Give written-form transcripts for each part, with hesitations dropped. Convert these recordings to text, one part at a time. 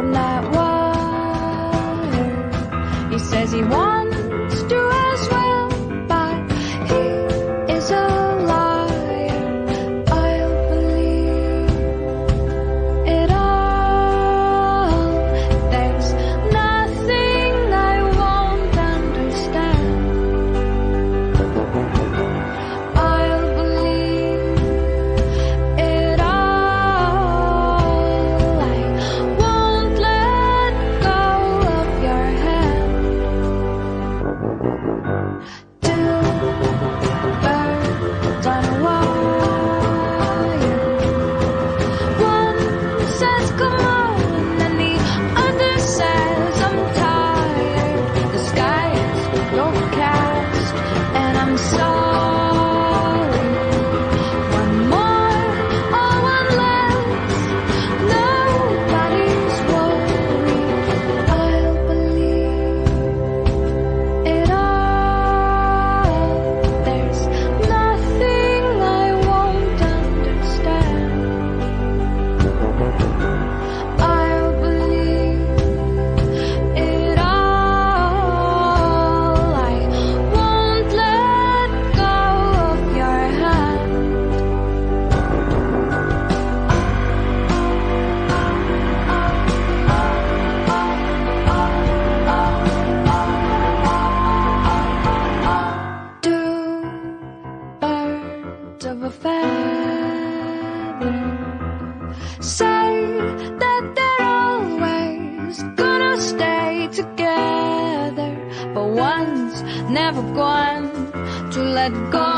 from that wire. He says he wants to as well, but he is a liar. I'll believe it all. There's nothing I won't understand. I'll believe it all. I won't let go of your hand. Two birds on a wire. One says come on, and the other says I'm tired. The sky is overcast, and I'm sorry. One more or one less, nobody's worried. I'll believe it all. There's nothing I won't understand. I'll believe it all. I won't let go of your hand. Two birds of a feather say that they're always gonna stay together, but one's never going to let go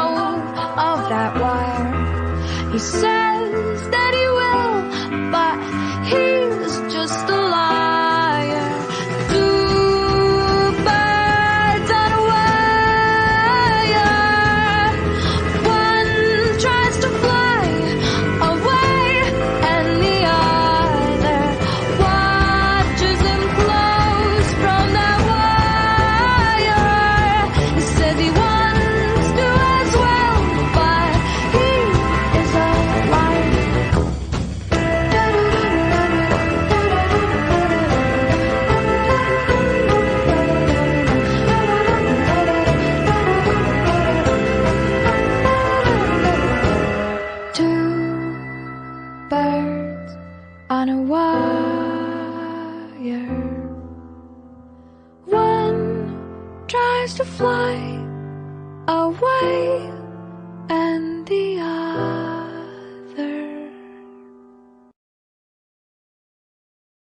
of that wire. He says that he will, but he's just a liar. Two birds on a wire. One tries to fly away, and the other watches him close from that wire. He says he wants to as well, but he is a liar. Two birds on a wire. One tries to fly away,